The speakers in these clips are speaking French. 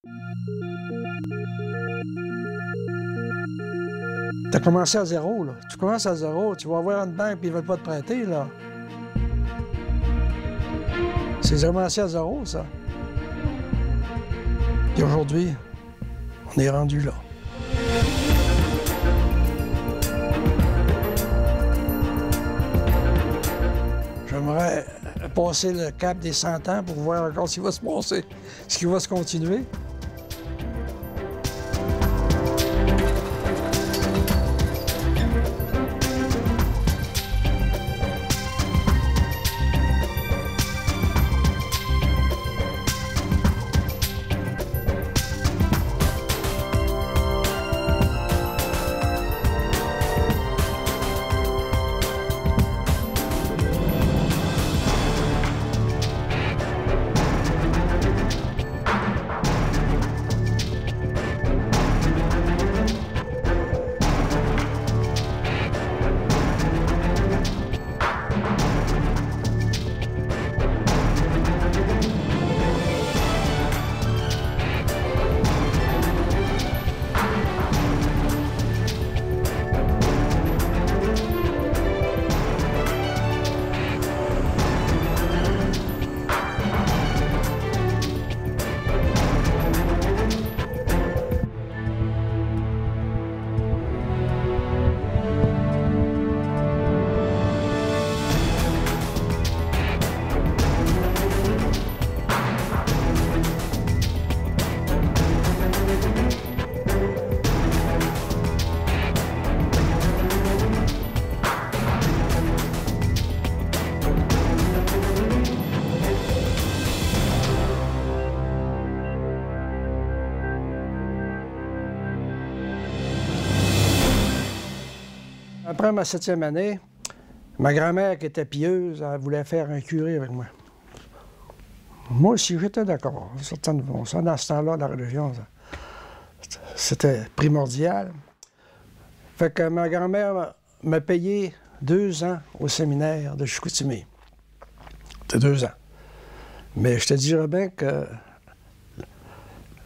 Tu as commencé à zéro, là. Tu commences à zéro, tu vas avoir une banque et ils ne veulent pas te prêter, là. C'est commencé à zéro, ça. Et aujourd'hui, on est rendu là. J'aimerais passer le cap des 100 ans pour voir encore ce qui va se passer, ce qui va se continuer. Après ma 7e année, ma grand-mère, qui était pieuse, elle voulait faire un curé avec moi. Moi aussi, j'étais d'accord. Dans ce temps-là, la religion, c'était primordial. Fait que ma grand-mère m'a payé 2 ans au séminaire de Chicoutimi. C'était 2 ans. Mais je te dirais bien que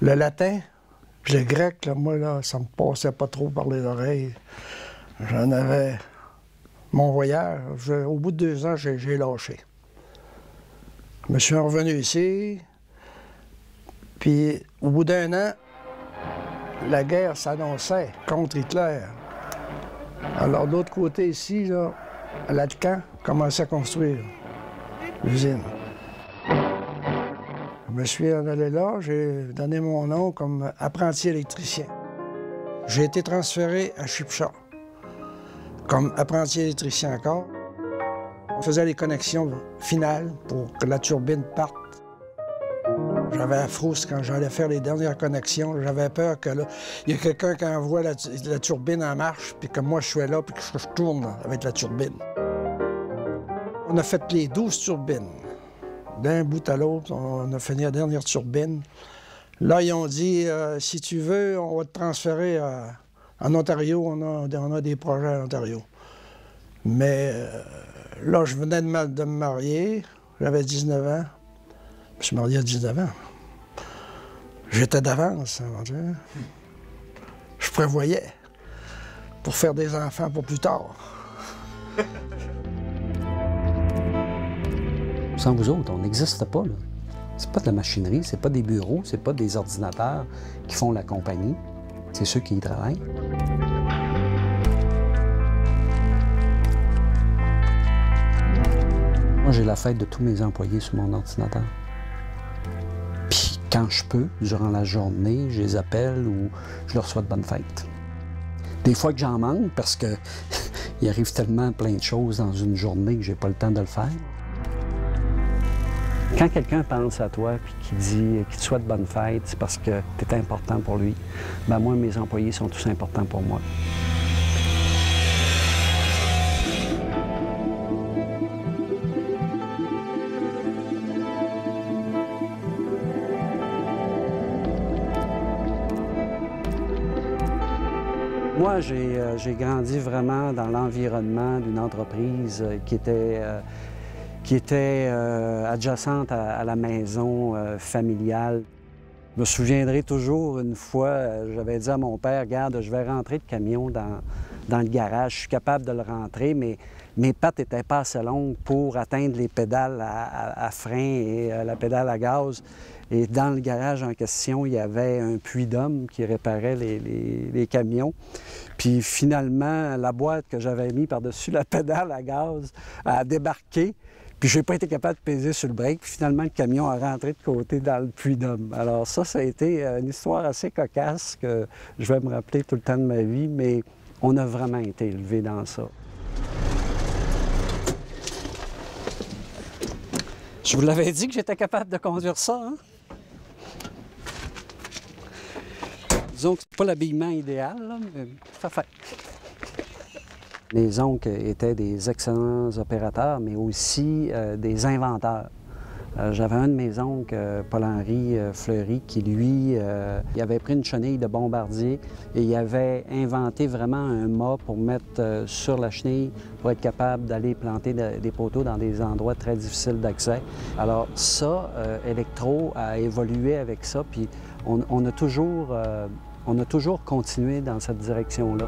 le latin puis le grec, là, moi, là, ça me passait pas trop par les oreilles. J'en avais mon voyage. Au bout de 2 ans, j'ai lâché. Je me suis revenu ici, puis au bout d'1 an, la guerre s'annonçait contre Hitler. Alors, de l'autre côté ici, là, Latcan commençait à construire l'usine. Je me suis en allé là, j'ai donné mon nom comme apprenti électricien. J'ai été transféré à Chipcha comme apprenti électricien encore. On faisait les connexions finales pour que la turbine parte. J'avais la frousse quand j'allais faire les dernières connexions. J'avais peur que là, il y ait quelqu'un qui envoie la turbine en marche, puis que moi je suis là, puis que je tourne avec la turbine. On a fait les 12 turbines. D'un bout à l'autre, on a fini la dernière turbine. Là, ils ont dit, si tu veux, on va te transférer en Ontario. On a des projets en Ontario. Mais là, je venais de me marier. J'avais 19 ans. Je me suis marié à 19 ans. J'étais d'avance, on va dire. Je prévoyais pour faire des enfants pour plus tard. Sans vous autres, on n'existe pas, là. C'est pas de la machinerie, c'est pas des bureaux, c'est pas des ordinateurs qui font la compagnie. C'est ceux qui y travaillent. Moi, j'ai la fête de tous mes employés sur mon ordinateur. Puis quand je peux, durant la journée, je les appelle ou je leur souhaite bonne fête. Des fois que j'en manque parce que il arrive tellement plein de choses dans une journée que j'ai pas le temps de le faire. Quand quelqu'un pense à toi et qu'il te souhaite bonne fête, c'est parce que tu es important pour lui. Ben moi, mes employés sont tous importants pour moi. Moi, j'ai grandi vraiment dans l'environnement d'une entreprise qui était adjacente à la maison familiale. Je me souviendrai toujours, une fois, j'avais dit à mon père, « Regarde, je vais rentrer le camion dans le garage. Je suis capable de le rentrer, mais mes pattes n'étaient pas assez longues pour atteindre les pédales à frein et la pédale à gaz. » Et dans le garage en question, il y avait un puits d'homme qui réparait les camions. Puis finalement, la boîte que j'avais mis par-dessus la pédale à gaz a débarqué. Puis je n'ai pas été capable de peser sur le break. Puis finalement, le camion a rentré de côté dans le puits d'homme. Alors ça a été une histoire assez cocasse que je vais me rappeler tout le temps de ma vie, mais on a vraiment été élevés dans ça. Je vous l'avais dit que j'étais capable de conduire ça, hein? Disons que c'est pas l'habillement idéal, là, mais ça fait. Mes oncles étaient des excellents opérateurs, mais aussi des inventeurs. J'avais un de mes oncles, Paul-Henri Fleury, qui, lui, il avait pris une chenille de bombardier et il avait inventé vraiment un mât pour mettre sur la chenille pour être capable d'aller planter des poteaux dans des endroits très difficiles d'accès. Alors ça, Electro a évolué avec ça, puis on a toujours continué dans cette direction-là.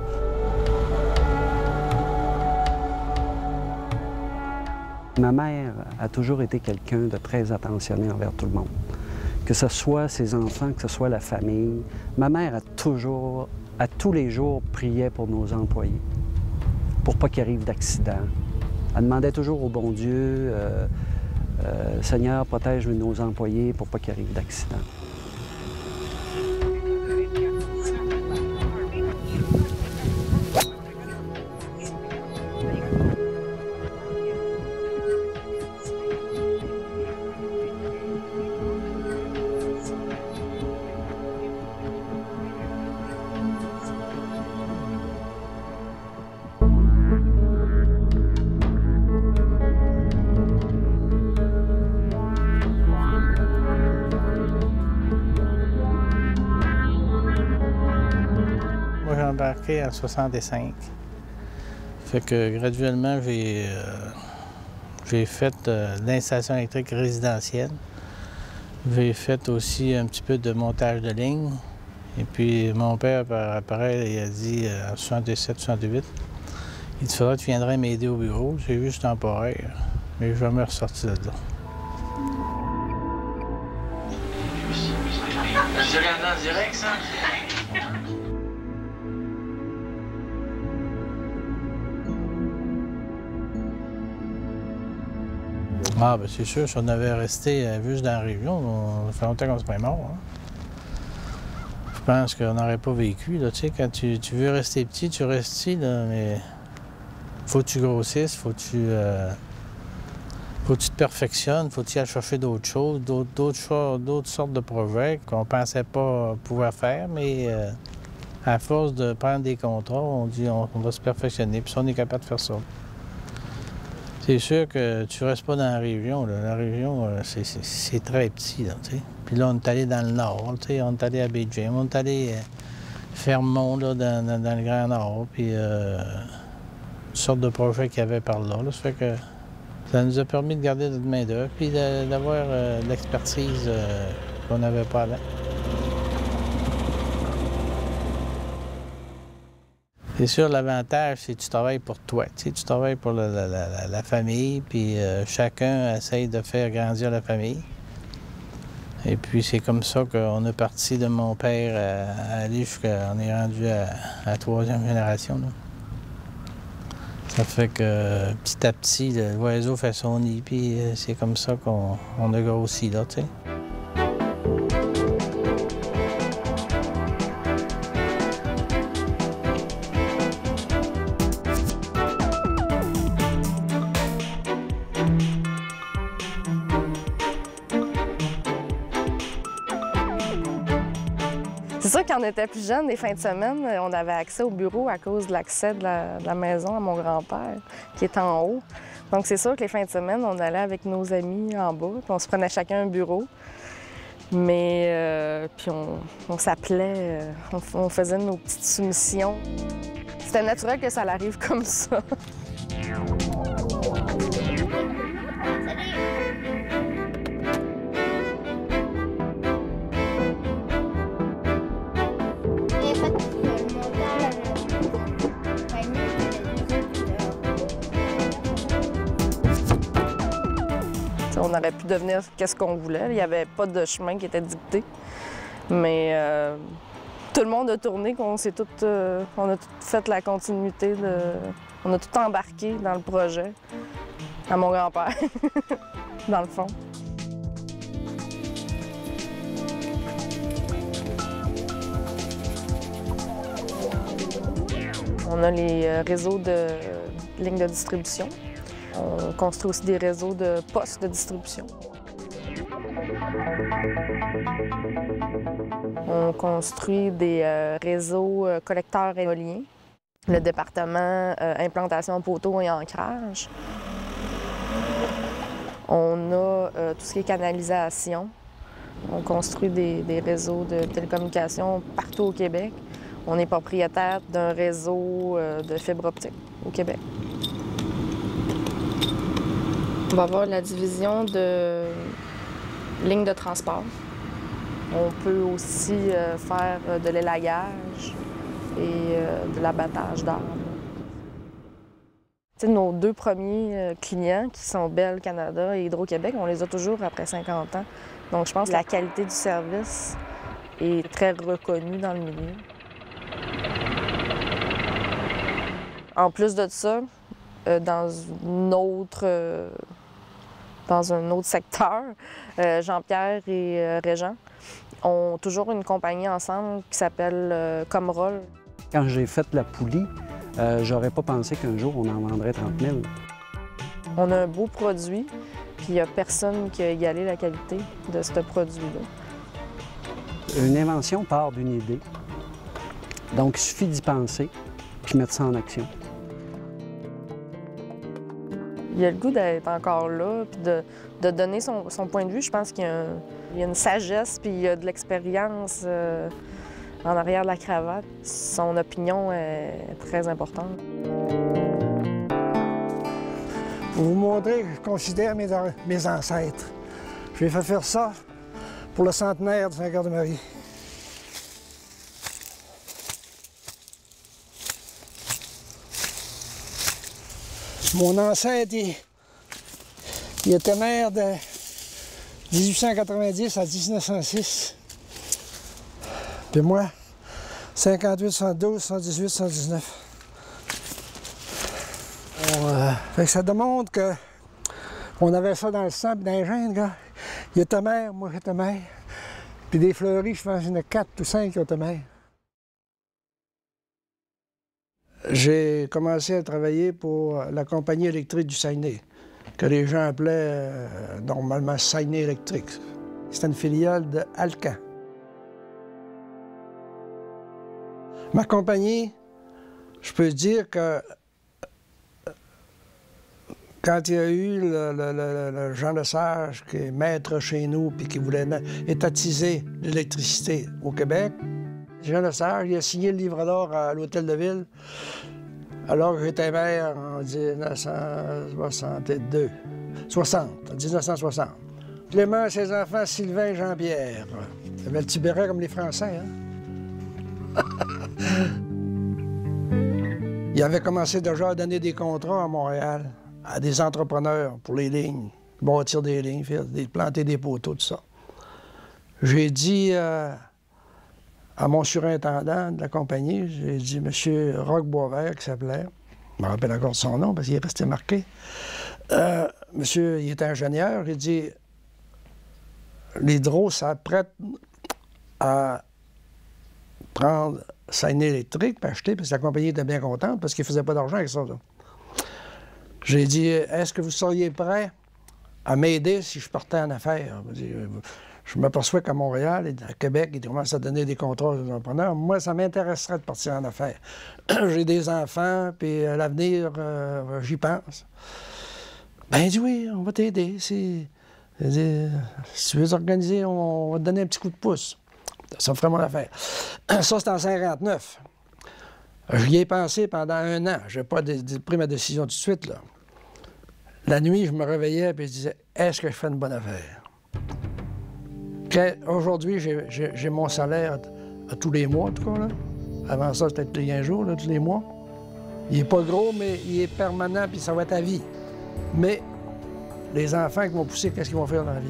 Ma mère a toujours été quelqu'un de très attentionné envers tout le monde. Que ce soit ses enfants, que ce soit la famille. Ma mère a toujours, à tous les jours, prié pour nos employés, pour pas qu'il arrive d'accident. Elle demandait toujours au bon Dieu, Seigneur, protège nos employés pour pas qu'il arrive d'accident. Moi, j'ai embarqué en 65. Fait que graduellement, j'ai fait l'installation électrique résidentielle. J'ai fait aussi un petit peu de montage de ligne. Et puis, mon père, pareil, il a dit en 67-68, il dit, faudra que tu viendrais m'aider au bureau. J'ai juste temporaire, mais je vais me ressortir de là. Je regarde en direct, ça? Ah, bien, c'est sûr, si on avait resté juste dans la région, ça fait longtemps qu'on serait mort. Hein? Je pense qu'on n'aurait pas vécu. Là. Tu sais, quand tu veux rester petit, tu restes petit, là, mais faut que tu grossisses, faut que tu te perfectionnes, faut que tu ailles chercher d'autres choses, d'autres sortes de projets qu'on ne pensait pas pouvoir faire, mais à force de prendre des contrats, on dit on va se perfectionner, puis ça, on est capable de faire ça. C'est sûr que tu restes pas dans la région. Là. La région, c'est très petit. Là, puis là, on est allé dans le nord. On est allé à Baie-James. On est allé Fermont, là, dans le Grand Nord. Puis toutes sortes de projets qu'il y avait par là. Ça fait que ça nous a permis de garder notre main-d'œuvre puis d'avoir l'expertise qu'on n'avait pas avant. C'est sûr, l'avantage, c'est que tu travailles pour toi. Tu travailles pour la famille, puis chacun essaye de faire grandir la famille. Et puis, c'est comme ça qu'on est parti de mon père à aller jusqu'à... On est rendu à la 3e génération. Là. Ça fait que petit à petit, l'oiseau fait son nid, puis c'est comme ça qu'on a grossi, là, tu sais. C'est sûr quand on était plus jeune, les fins de semaine, on avait accès au bureau à cause de l'accès de la maison à mon grand-père, qui est en haut. Donc c'est sûr que les fins de semaine, on allait avec nos amis en bas, puis on se prenait chacun un bureau. Mais puis on s'appelait, on faisait nos petites soumissions. C'était naturel que ça arrive comme ça. On aurait pu devenir qu'est-ce qu'on voulait. Il n'y avait pas de chemin qui était dicté. Mais tout le monde a tourné, on a tout fait la continuité, on a tout embarqué dans le projet, à mon grand-père, dans le fond. On a les réseaux de lignes de distribution. On construit aussi des réseaux de postes de distribution. On construit des réseaux collecteurs éoliens. Le département implantation poteaux et ancrage. On a tout ce qui est canalisation. On construit des réseaux de télécommunications partout au Québec. On est propriétaire d'un réseau de fibre optique au Québec. On va avoir la division de lignes de transport. On peut aussi faire de l'élayage et de l'abattage d'arbres. Nos deux premiers clients, qui sont Bell Canada et Hydro-Québec, on les a toujours après 50 ans. Donc je pense que la qualité du service est très reconnue dans le milieu. En plus de ça, dans un autre secteur, Jean-Pierre et Régent ont toujours une compagnie ensemble qui s'appelle Comroll. Quand j'ai fait la poulie, j'aurais pas pensé qu'un jour on en vendrait 30 000. On a un beau produit, puis il n'y a personne qui a égalé la qualité de ce produit-là. Une invention part d'une idée. Donc, il suffit d'y penser, puis mettre ça en action. Il a le goût d'être encore là, puis de donner son point de vue. Je pense qu'il y a une sagesse, puis il y a de l'expérience en arrière de la cravate. Son opinion est très importante. Pour vous montrer que je considère mes ancêtres, je vais faire ça pour le centenaire de Saint-Cœur-de-Marie. Mon ancêtre, il était maire de 1890 à 1906. Puis moi, 58, 72, 118, 119. Fait que ça démontre qu'on avait ça dans le sang et dans les gènes, gars. Il était maire, moi j'étais maire. Puis des fleuris, je pense qu'il y en a 4 ou 5 qui étaient maires. J'ai commencé à travailler pour la compagnie électrique du Saguenay, que les gens appelaient normalement Saguenay électrique. C'était une filiale de Alcan. Ma compagnie, je peux dire que quand il y a eu le Jean Lesage, qui est maître chez nous, puis qui voulait étatiser l'électricité au Québec, Jean Lesage, il a signé le livre d'or à l'Hôtel de Ville, alors que j'étais maire en 1962. 1960. Clément et ses enfants, Sylvain et Jean-Pierre. Ils avaient le petit béret comme les Français, hein? Il avait commencé déjà à donner des contrats à Montréal à des entrepreneurs pour les lignes, bâtir des lignes, planter des poteaux, tout ça. J'ai dit à mon surintendant de la compagnie, j'ai dit, M. Roch Boisvert, qui s'appelait, je me rappelle encore de son nom parce qu'il est resté marqué. Monsieur, il était ingénieur, il dit, l'hydro s'apprête à prendre Saguenay électrique, puis acheter, parce que la compagnie était bien contente, parce qu'il ne faisait pas d'argent avec ça. J'ai dit, est-ce que vous seriez prêt à m'aider si je partais en affaires? Je m'aperçois qu'à Montréal et à Québec, ils commencent à donner des contrats aux entrepreneurs. Moi, ça m'intéresserait de partir en affaires. J'ai des enfants, puis l'avenir, j'y pense. Ben, il dit oui, on va t'aider. Si tu veux t'organiser, on va te donner un petit coup de pouce. Ça ferait mon affaire. Ça, c'était en 59. J'y ai pensé pendant 1 an. Je n'ai pas pris ma décision tout de suite, là. La nuit, je me réveillais et je disais, est-ce que je fais une bonne affaire? Aujourd'hui, j'ai mon salaire à tous les mois, en tout cas. Là. Avant ça, c'était tous les 15 jours, là, tous les mois. Il n'est pas gros, mais il est permanent, puis ça va être à vie. Mais les enfants qui vont pousser, qu'est-ce qu'ils vont faire dans la vie.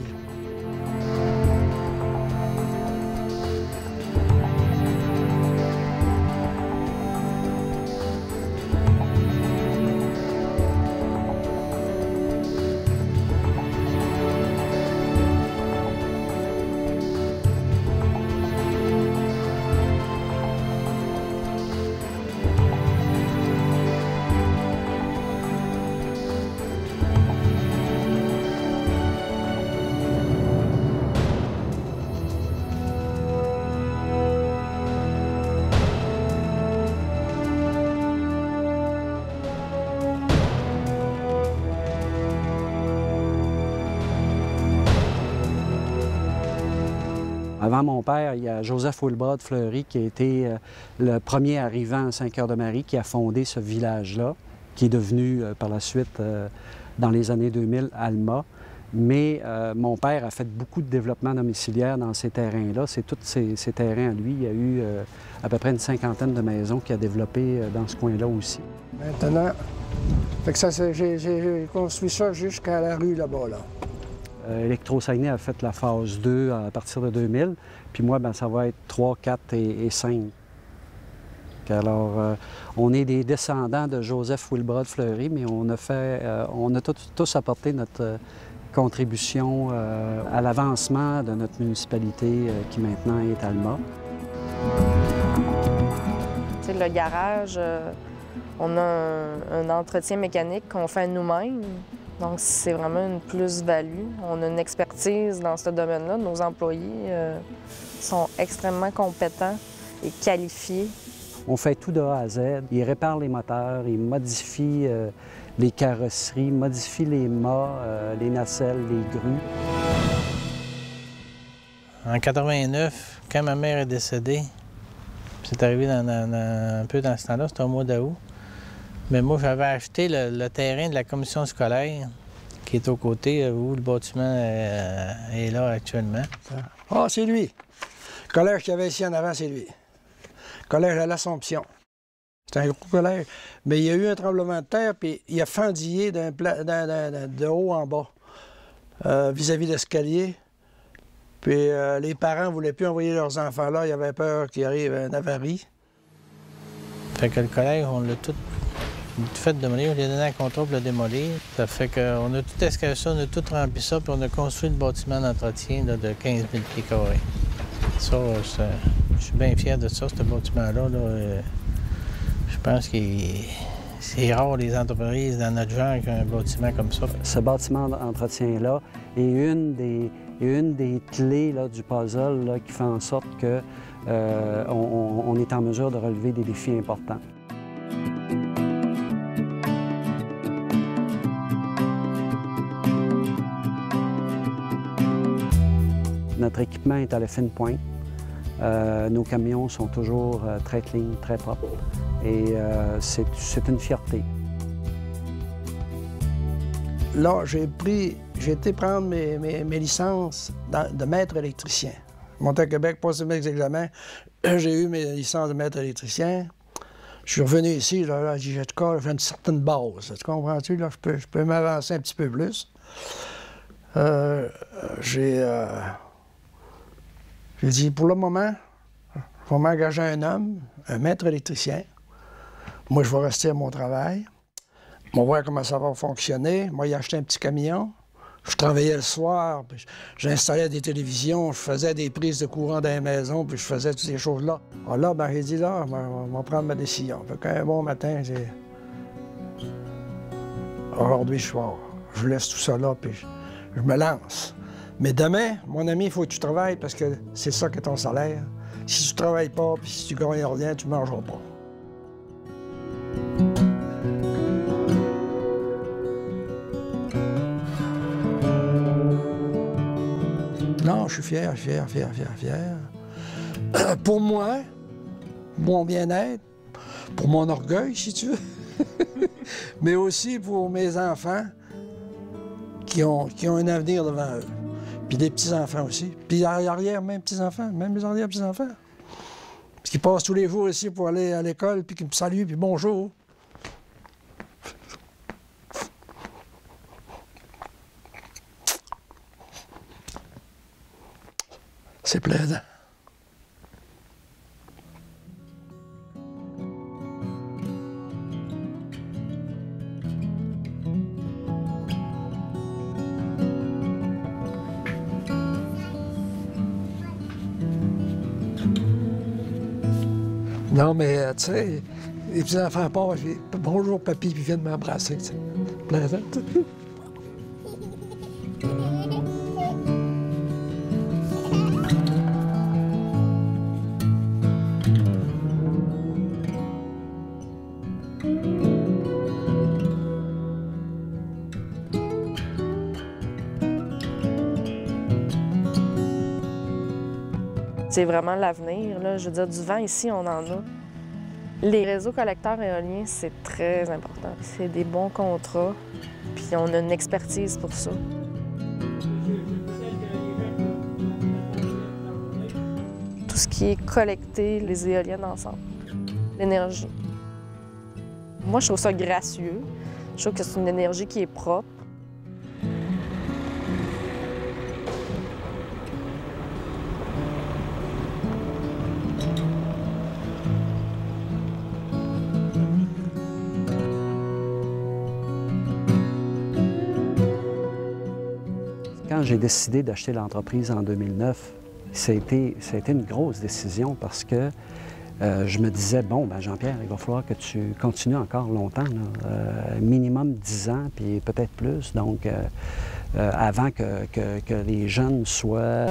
Avant mon père, il y a Joseph Wilbrod Fleury qui a été le premier arrivant à Saint-Cœur-de-Marie, qui a fondé ce village-là, qui est devenu par la suite, dans les années 2000, Alma. Mais mon père a fait beaucoup de développement domiciliaire dans ces terrains-là. C'est tous ces terrains à lui. Il y a eu à peu près une cinquantaine de maisons qu'il a développées dans ce coin-là aussi. Maintenant, fait que ça, j'ai construit ça jusqu'à la rue là-bas, là. Électro-Saguenay a fait la phase 2 à partir de 2000. Puis moi, bien, ça va être 3, 4 et 5. Alors, on est des descendants de Joseph Wilbrod Fleury, mais on a tous apporté notre contribution à l'avancement de notre municipalité qui maintenant est Alma. T'sais, le garage, on a un entretien mécanique qu'on fait nous-mêmes. Donc, c'est vraiment une plus-value. On a une expertise dans ce domaine-là. Nos employés sont extrêmement compétents et qualifiés. On fait tout de A à Z. Ils réparent les moteurs, ils modifient les carrosseries, modifient les mâts, les nacelles, les grues. En 89, quand ma mère est décédée, c'est arrivé un peu dans ce temps-là, c'était au mois d'août. Mais moi, j'avais acheté le terrain de la commission scolaire qui est aux côtés où le bâtiment est là actuellement. Ah, c'est lui. Le collège qu'il y avait ici en avant, c'est lui. Le collège à l'Assomption. C'est un gros collège. Mais il y a eu un tremblement de terre, puis il a fendillé de haut en bas, vis-à-vis de l'escalier. Puis les parents ne voulaient plus envoyer leurs enfants là. Ils avaient peur qu'il arrive une avarie. Fait que le collège, on l'a tout fait démolir, on lui a donné un contrat pour le démolir. Ça fait qu'on a tout escavé ça, on a tout rempli ça, puis on a construit le bâtiment d'entretien de 15 000 pieds carrés. Ça, je suis bien fier de ça, ce bâtiment-là. Je pense que c'est rare les entreprises dans notre genre qui ont un bâtiment comme ça. Ce bâtiment d'entretien-là est une des clés là, du puzzle là, qui fait en sorte qu'on est en mesure de relever des défis importants. Notre équipement est à la fine pointe. Nos camions sont toujours très clean, très propres. Et c'est une fierté. Là, j'ai été prendre mes licences de maître électricien. Monté à Québec, passé mes examens, j'ai eu mes licences de maître électricien. Je suis revenu ici, là j'ai une certaine base. Tu comprends-tu? Là, je peux m'avancer un petit peu plus. J'ai dit, pour le moment, je vais m'engager un homme, un maître électricien. Moi, je vais rester à mon travail. On va voir comment ça va fonctionner. Moi, j'ai acheté un petit camion. Je travaillais le soir, puis j'installais des télévisions, je faisais des prises de courant dans les maisons, puis je faisais toutes ces choses-là. Alors là, ben, j'ai dit, là, on va prendre ma décision. Fait qu'un bon matin, aujourd'hui, je laisse tout ça là, puis je me lance. Mais demain, mon ami, il faut que tu travailles parce que c'est ça que ton salaire. Si tu travailles pas, puis si tu gagnes rien, tu ne mangeras pas. Non, je suis fier. Pour moi, mon bien-être, pour mon orgueil, si tu veux, mais aussi pour mes enfants qui ont un avenir devant eux. Puis des petits-enfants aussi. Puis arrière, même petits-enfants, même les arrière-petits-enfants. Parce qu'ils passent tous les jours ici pour aller à l'école, puis qu'ils me saluent, puis bonjour. C'est plaisant. Non, mais tu sais, les petits-enfants passent, bonjour papy, puis ils viennent m'embrasser, tu sais. Plaisant. C'est vraiment l'avenir, là. Je veux dire, du vent ici, on en a. Les réseaux collecteurs éoliens, c'est très important. C'est des bons contrats, puis on a une expertise pour ça. Tout ce qui est collecter les éoliennes ensemble, l'énergie. Moi, je trouve ça gracieux. Je trouve que c'est une énergie qui est propre. Quand j'ai décidé d'acheter l'entreprise en 2009, ça a été une grosse décision parce que je me disais, bon, ben Jean-Pierre, il va falloir que tu continues encore longtemps, là, minimum 10 ans, puis peut-être plus, donc avant que les jeunes soient